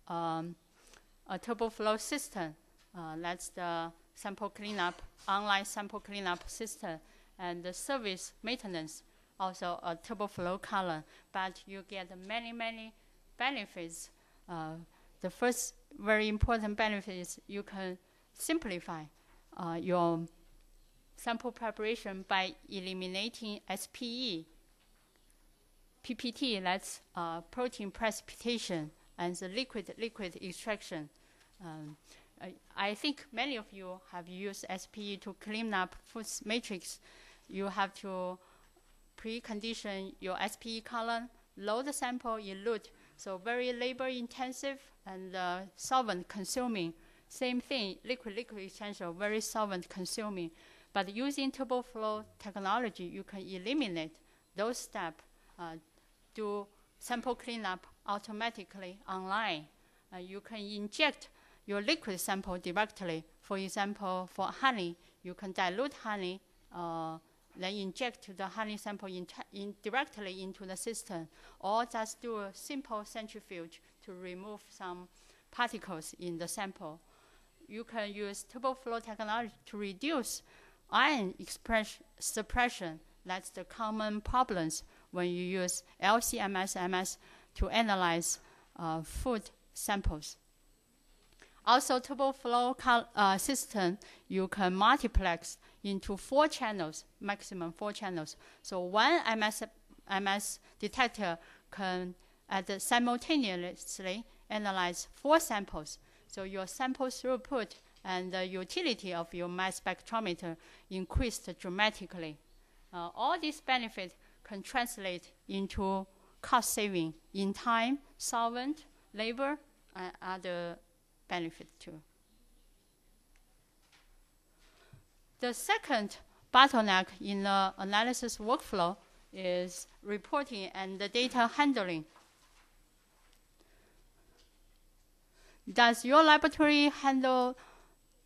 a TurboFlow system. That's the sample cleanup, online sample cleanup system, and the service maintenance, also a TurboFlow column. But you get many, many benefits. The first very important benefit is you can simplify your sample preparation by eliminating SPE, PPT, that's protein precipitation, and the liquid extraction. I think many of you have used SPE to clean up food matrix. You have to precondition your SPE column, load the sample in LUT. So very labor intensive and solvent consuming. Same thing, liquid extraction, very solvent consuming. But using TurboFlow technology, you can eliminate those steps, do sample cleanup automatically online. You can inject your liquid sample directly. For example, for honey, you can dilute honey, then inject the honey sample directly into the system, or just do a simple centrifuge to remove some particles in the sample. You can use TurboFlow technology to reduce ion suppression. That's the common problems when you use LC-MS to analyze food samples. Also, TurboFlow system, you can multiplex into 4 channels, maximum 4 channels. So one MS detector can simultaneously analyze 4 samples. So your sample throughput and the utility of your mass spectrometer increased dramatically. All these benefits can translate into cost saving in time, solvent, labor, and other benefits too. The second bottleneck in the analysis workflow is reporting and the data handling. Does your laboratory handle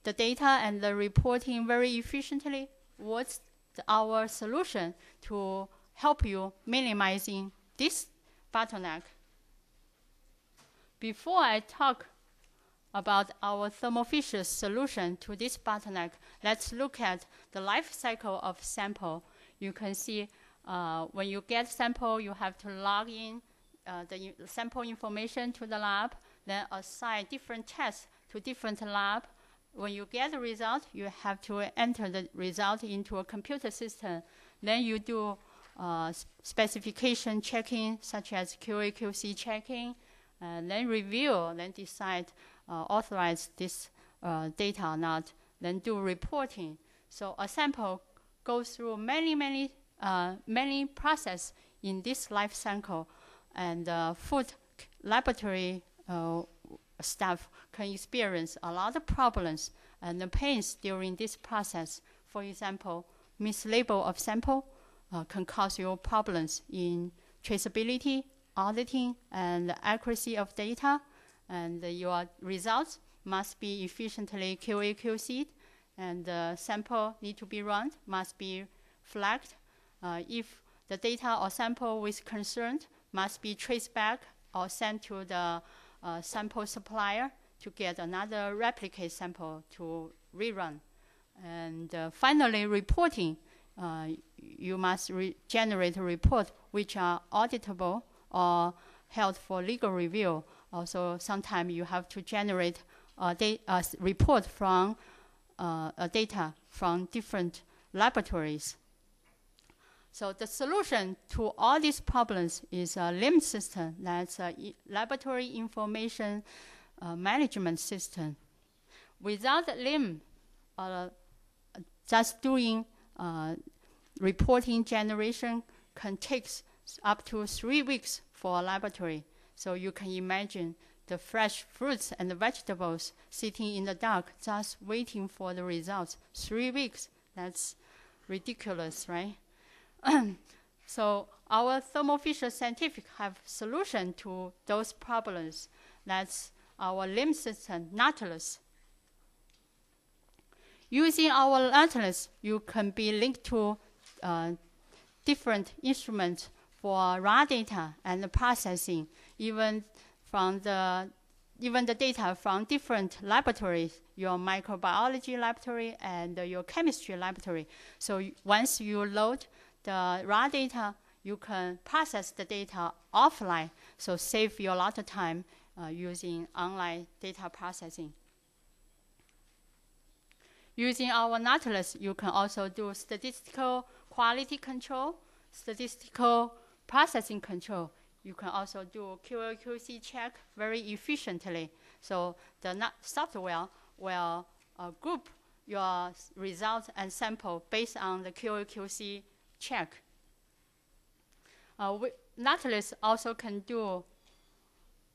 the data and the reporting very efficiently? What's our solution to help you minimizing this bottleneck? Before I talk about our Thermo Fisher solution to this bottleneck, let's look at the life cycle of sample. You can see when you get sample, you have to log in the sample information to the lab, then assign different tests to different lab. When you get the result, you have to enter the result into a computer system. Then you do specification checking, such as QA, QC checking, then review, then decide authorize this data or not, then do reporting. So a sample goes through many processes in this life cycle, and food laboratory staff can experience a lot of problems and the pains during this process. For example, mislabel of sample can cause you problems in traceability, auditing, and accuracy of data, and your results must be efficiently QA/QC'd, and the sample need to be run, must be flagged. If the data or sample with concern must be traced back or sent to the sample supplier to get another replicate sample to rerun. And finally, reporting. You must generate a report which are auditable or held for legal review. Also, sometimes you have to generate a report from data from different laboratories. So the solution to all these problems is a LIMS system. That's a laboratory information management system. Without LIMS, just doing reporting generation can take up to 3 weeks for a laboratory. So you can imagine the fresh fruits and the vegetables sitting in the dark just waiting for the results. 3 weeks, that's ridiculous, right? So our Thermo Fisher Scientific have solution to those problems. That's our LIMS system, Nautilus. Using our Nautilus, you can be linked to different instruments for raw data and the processing, even from the even the data from different laboratories, your microbiology laboratory and your chemistry laboratory. So once you load the raw data, you can process the data offline, so save you a lot of time using online data processing. Using our Nautilus, you can also do statistical quality control, statistical processing control. You can also do QA/QC check very efficiently. So the software will group your results and sample based on the QA/QC check. Nautilus also can do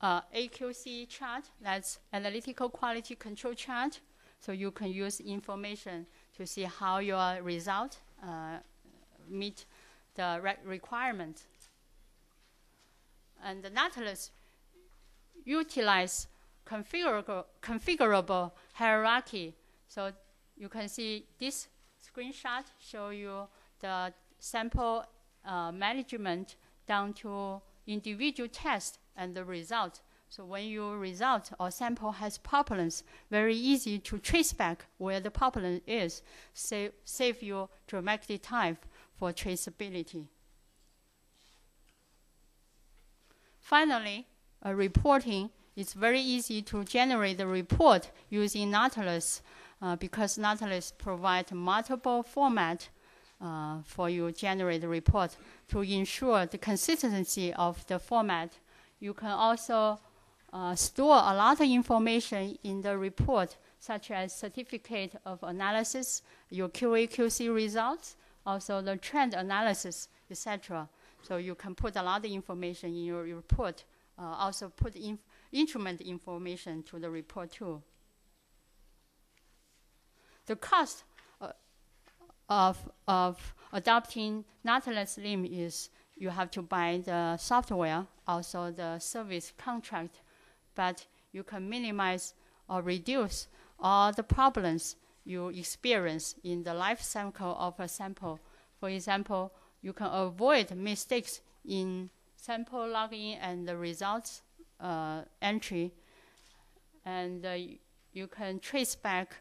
AQC chart, that's analytical quality control chart. So you can use information to see how your result meet the requirement. And the Nautilus utilize configurable hierarchy. So you can see this screenshot show you the sample management down to individual test and the result. So when your result or sample has problems, very easy to trace back where the problem is, save you dramatic time for traceability. Finally, reporting. It's very easy to generate the report using Nautilus because Nautilus provides multiple formats for you to generate the report to ensure the consistency of the format. You can also store a lot of information in the report, such as certificate of analysis, your QA/QC results, also the trend analysis, etc. So you can put a lot of information in your report. Also put instrument information to the report too. The cost of adopting Nautilus LIM is you have to buy the software, also the service contract, but you can minimize or reduce all the problems you experience in the life cycle of a sample. For example, you can avoid mistakes in sample login and the results entry, and you can trace back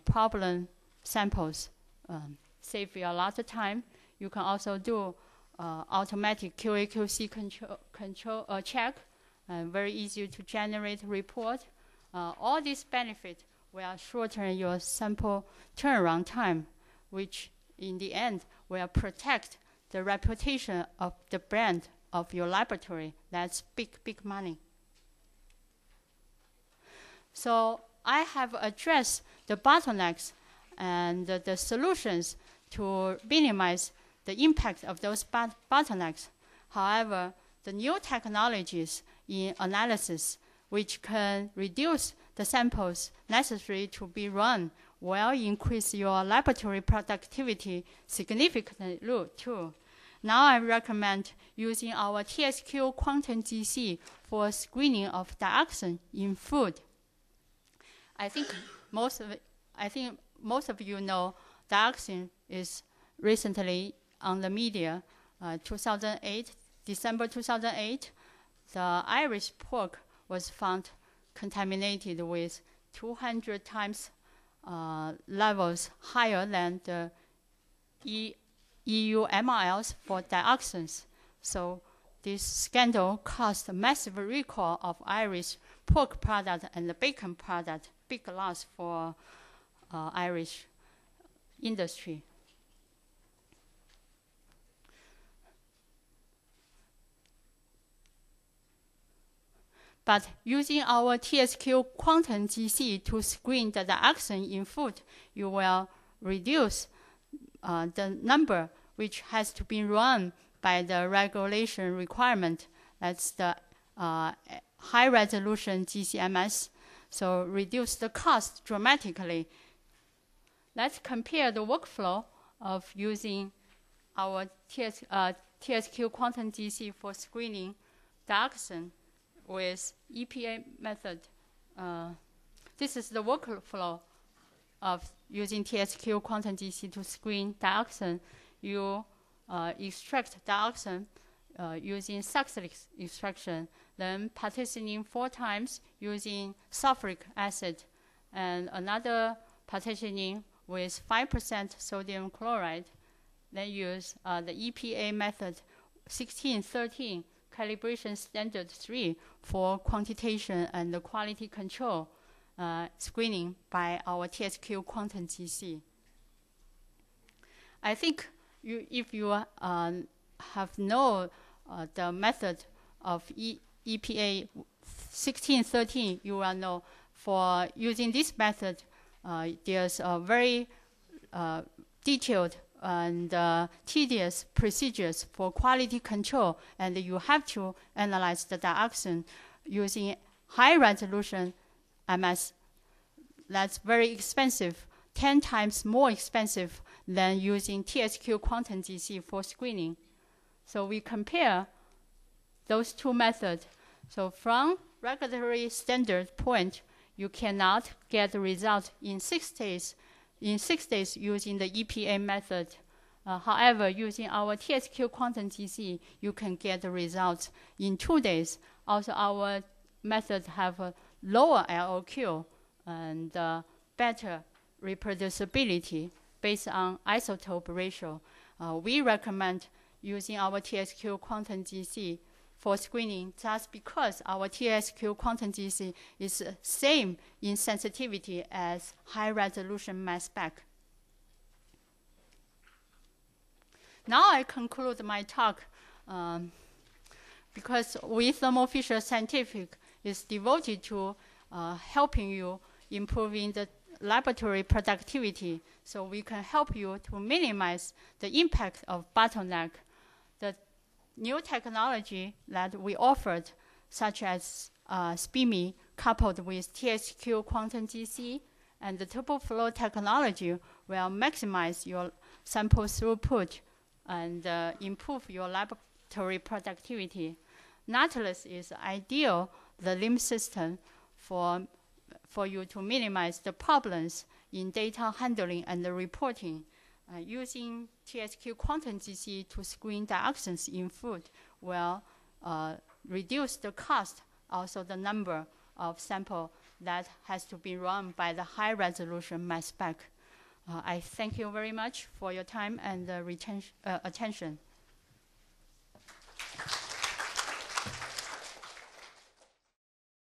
problem samples, save you a lot of time. You can also do automatic QA/QC control check, very easy to generate report. All these benefits will shorten your sample turnaround time, which in the end will protect the reputation of the brand of your laboratory. That's big money. So I have addressed the bottlenecks and the solutions to minimize the impact of those bottlenecks. However, the new technologies in analysis, which can reduce the samples necessary to be run, will increase your laboratory productivity significantly too. Now I recommend using our TSQ Quantum GC for screening of dioxin in food. I think most of you know dioxin is recently on the media. 2008, December 2008, the Irish pork was found contaminated with 200 times levels higher than the EU MRLs for dioxins. So this scandal caused a massive recall of Irish pork product and the bacon product, big loss for Irish industry. But using our TSQ Quantum GC to screen the dioxin in food, you will reduce the number which has to be run by the regulation requirement. That's the high resolution GCMS. So reduce the cost dramatically. Let's compare the workflow of using our TSQ Quantum GC for screening dioxin with EPA method. This is the workflow of using TSQ Quantum GC to screen dioxin. You extract dioxin using succinylate extraction. then partitioning 4 times using sulfuric acid, and another partitioning with 5% sodium chloride. Then use the EPA method 1613 calibration standard 3 for quantitation and quality control screening by our TSQ quantum GC. I think if you have known the method of EPA 1613, you will know for using this method, there's a very detailed and tedious procedures for quality control, and you have to analyze the dioxin using high resolution MS. That's very expensive, 10 times more expensive than using TSQ quantum GC for screening. So we compare those two methods. So from regulatory standard point, you cannot get the result in 6 days. In 6 days using the EPA method. However, using our TSQ quantum GC, you can get the results in 2 days. Also, our methods have a lower LOQ and better reproducibility based on isotope ratio. We recommend using our TSQ quantum GC for screening just because our TSQ quantum GC is same in sensitivity as high-resolution mass spec. Now I conclude my talk because we Thermo Fisher Scientific is devoted to helping you improving the laboratory productivity, so we can help you to minimize the impact of bottleneck. The new technology that we offered, such as SPIMI coupled with TSQ quantum GC and the TurboFlow technology, will maximize your sample throughput and improve your laboratory productivity. Nautilus is ideal, the LIMS system, for you to minimize the problems in data handling and the reporting. Using TSQ quantum GC to screen dioxins in food will reduce the cost, also the number of samples that has to be run by the high-resolution mass spec. I thank you very much for your time and attention.